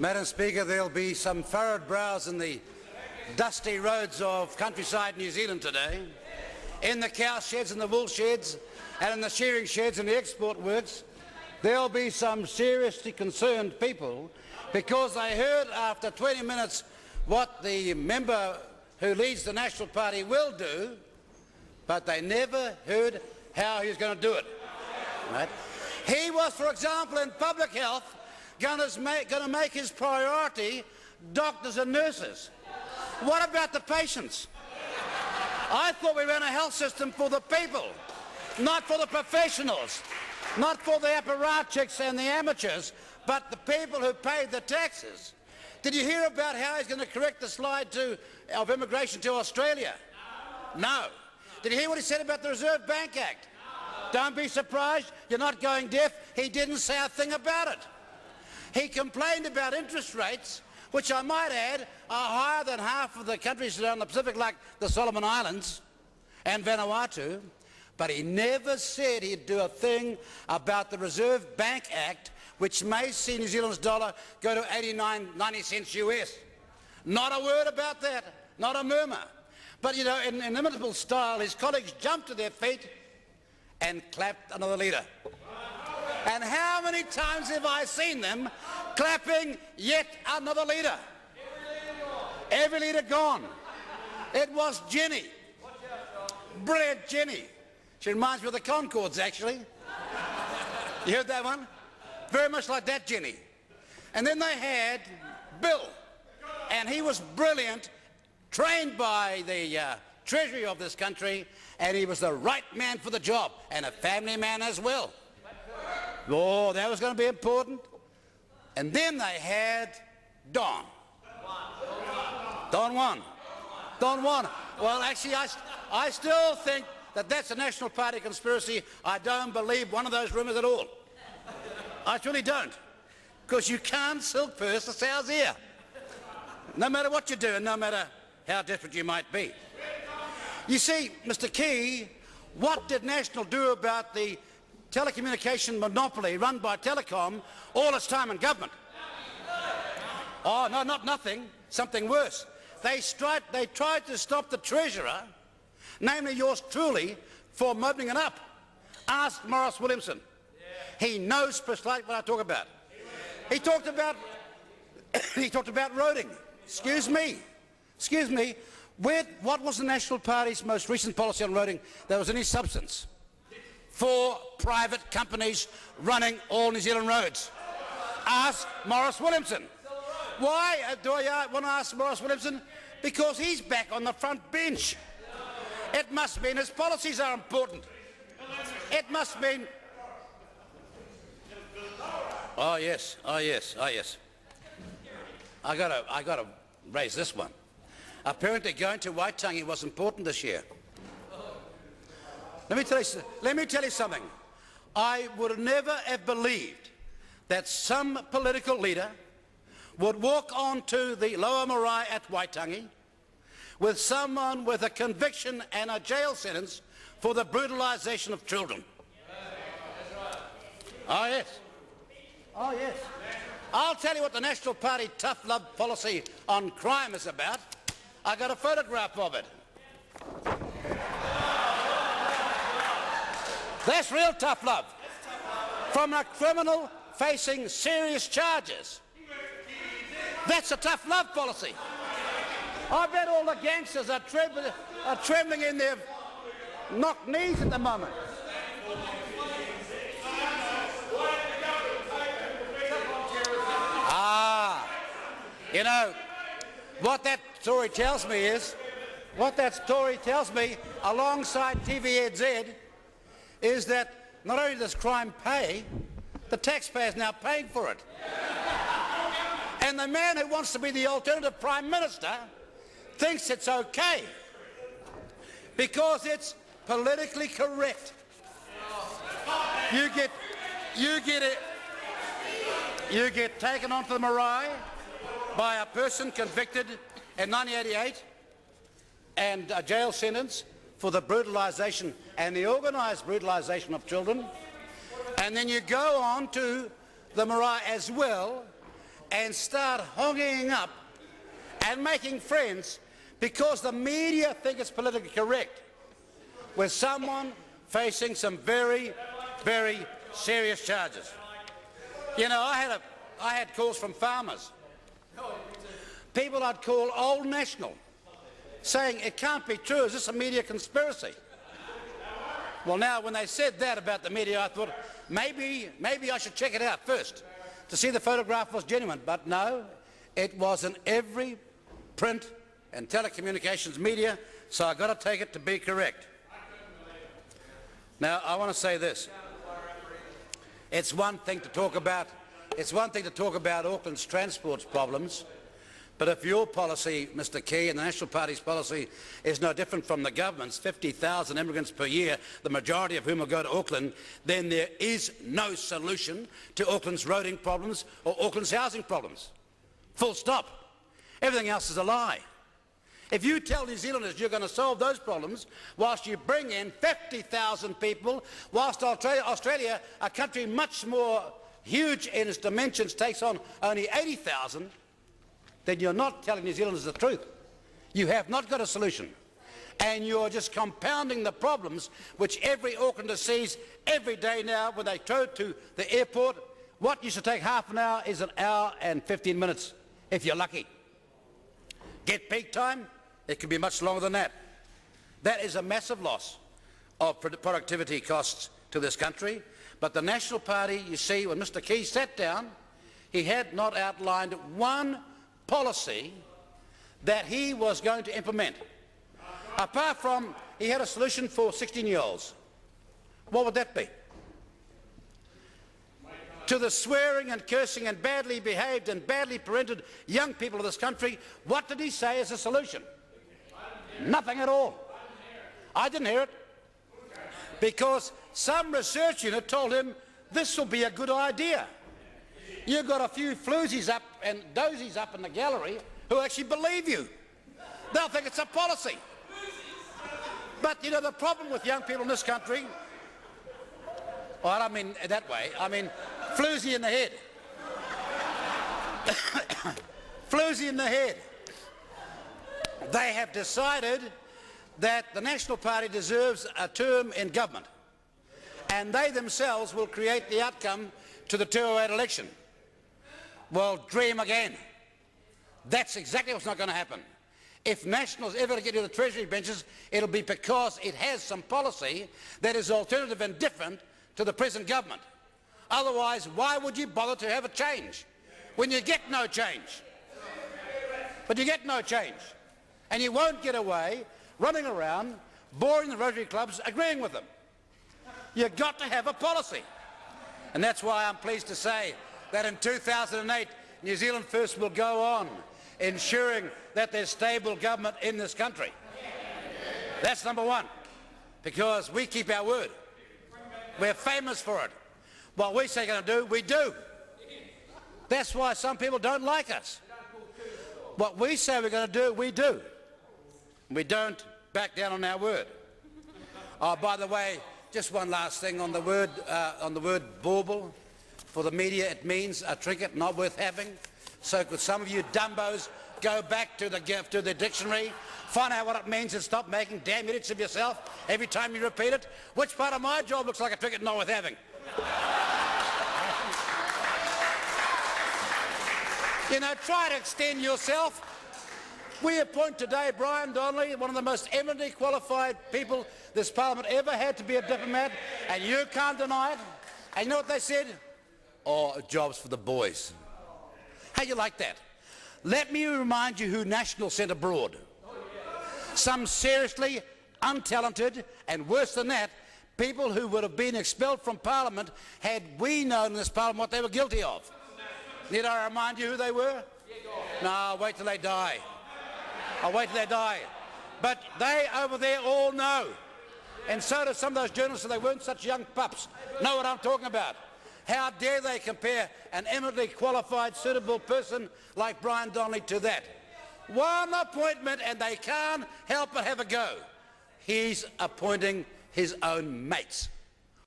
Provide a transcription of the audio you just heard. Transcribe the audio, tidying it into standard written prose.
Madam Speaker, there'll be some furrowed brows in the dusty roads of countryside New Zealand today, in the cow sheds and the wool sheds and in the shearing sheds and the export works. There'll be some seriously concerned people because they heard after 20 minutes what the member who leads the National Party will do, but they never heard how he was going to do it. Right? He was, for example, in public health, going to make his priority doctors and nurses. What about the patients? I thought we ran a health system for the people, not for the professionals, not for the apparatchiks and the amateurs, but the people who paid the taxes. Did you hear about how he's going to correct the slide of immigration to Australia? No. Did you hear what he said about the Reserve Bank Act? Don't be surprised, you're not going deaf. He didn't say a thing about it. He complained about interest rates, which I might add are higher than half of the countries around the Pacific, like the Solomon Islands and Vanuatu, but he never said he'd do a thing about the Reserve Bank Act, which may see New Zealand's dollar go to 90 cents US. Not a word about that, not a murmur. But, you know, in inimitable style, his colleagues jumped to their feet and clapped another leader. And how many times have I seen them clapping yet another leader? Every leader gone. It was Jenny. Brilliant Jenny. She reminds me of the Concords, actually. You heard that one? Very much like that Jenny. And then they had Bill. And he was brilliant, trained by the Treasury of this country, and he was the right man for the job, and a family man as well. Oh, that was going to be important. And then they had Don. Don Juan. Don Juan. Well, actually, I still think that that's a National Party conspiracy. I don't believe one of those rumours at all. I truly don't. Because you can't silk purse a sow's ear. No matter what you do and no matter how desperate you might be. You see, Mr. Key, what did National do about the telecommunication monopoly run by Telecom all its time in government? Oh, no, not nothing. Something worse. They tried to stop the Treasurer, namely yours truly, from opening it up. Ask Maurice Williamson. He knows precisely what I talk about. He talked about roading. Excuse me. What was the National Party's most recent policy on roading that was any substance? For private companies running all New Zealand roads. Ask Maurice Williamson. Why do I want to ask Maurice Williamson? Because he's back on the front bench. It must mean his policies are important. It must mean... Oh yes. I gotta raise this one. Apparently going to Waitangi was important this year. Let me tell you something. I would never have believed that some political leader would walk onto the Lower Marae at Waitangi with someone with a conviction and a jail sentence for the brutalisation of children. Oh yes. I'll tell you what the National Party tough love policy on crime is about. I got a photograph of it. That's real tough love. From a criminal facing serious charges. That's a tough love policy. I bet all the gangsters are trembling in their knock knees at the moment. You know, what that story tells me alongside TVNZ, is that not only does crime pay, the taxpayer is now paying for it. And the man who wants to be the alternative Prime Minister thinks it's okay because it's politically correct. You get taken onto the marae by a person convicted in 1988 and a jail sentence for the brutalisation and the organised brutalisation of children, and then you go on to the marae as well and start hongying up and making friends because the media think it's politically correct with someone facing some very, very serious charges. You know, I had calls from farmers, people I'd call Old National, saying it can't be true, is this a media conspiracy? Well, now, when they said that about the media, I thought maybe I should check it out first to see the photograph was genuine. But no, it was in every print and telecommunications media, so I've got to take it to be correct. Now, I want to say this. It's one thing to talk about Auckland's transport problems, but if your policy, Mr Key, and the National Party's policy is no different from the government's, 50,000 immigrants per year, the majority of whom will go to Auckland, then there is no solution to Auckland's roading problems or Auckland's housing problems. Full stop. Everything else is a lie. If you tell New Zealanders you're going to solve those problems whilst you bring in 50,000 people, whilst Australia, a country much more huge in its dimensions, takes on only 80,000, then you're not telling New Zealanders the truth. You have not got a solution. And you're just compounding the problems which every Aucklander sees every day now when they go to the airport. What used to take half an hour is an hour and 15 minutes, if you're lucky. Get peak time, it can be much longer than that. That is a massive loss of productivity costs to this country. But the National Party, you see, when Mr Key sat down, he had not outlined one policy that he was going to implement. Apart from, he had a solution for 16-year-olds. What would that be? To the swearing and cursing and badly behaved and badly parented young people of this country, what did he say as a solution? Nothing at all. I didn't hear it. Because some research unit told him this will be a good idea. You've got a few floozies up and dozies up in the gallery who actually believe you. They'll think it's a policy. But, you know, the problem with young people in this country, well, I don't mean that way, I mean floozy in the head. Floozy in the head. They have decided that the National Party deserves a term in government, and they themselves will create the outcome to the 2008 election. Well, dream again. That's exactly what's not going to happen. If Nationals ever get to the Treasury benches, it'll be because it has some policy that is alternative and different to the present government. Otherwise, why would you bother to have a change when you get no change? But you get no change. And you won't get away running around, boring the Rotary clubs, agreeing with them. You've got to have a policy. And that's why I'm pleased to say that in 2008, New Zealand First will go on ensuring that there's stable government in this country. That's number one, because we keep our word. We're famous for it. What we say we're going to do, we do. That's why some people don't like us. What we say we're going to do, we do. We don't back down on our word. Oh, by the way, just one last thing on the word bauble. For the media, it means a trinket not worth having. So could some of you dumbos go back to the dictionary, find out what it means, and stop making damn idiots of yourself every time you repeat it? Which part of my job looks like a trinket not worth having? You know, try to extend yourself. We appoint today Brian Donnelly, one of the most eminently qualified people this Parliament ever had to be a diplomat, and you can't deny it. And you know what they said? Oh, jobs for the boys. How do you like that? Let me remind you who National sent abroad. Some seriously untalented, and worse than that, people who would have been expelled from Parliament had we known in this Parliament what they were guilty of. Need I remind you who they were? No, I'll wait till they die. I'll wait till they die. But they over there all know. And so do some of those journalists, if they weren't such young pups, know what I'm talking about. How dare they compare an eminently qualified, suitable person like Brian Donnelly to that? One appointment and they can't help but have a go. He's appointing his own mates.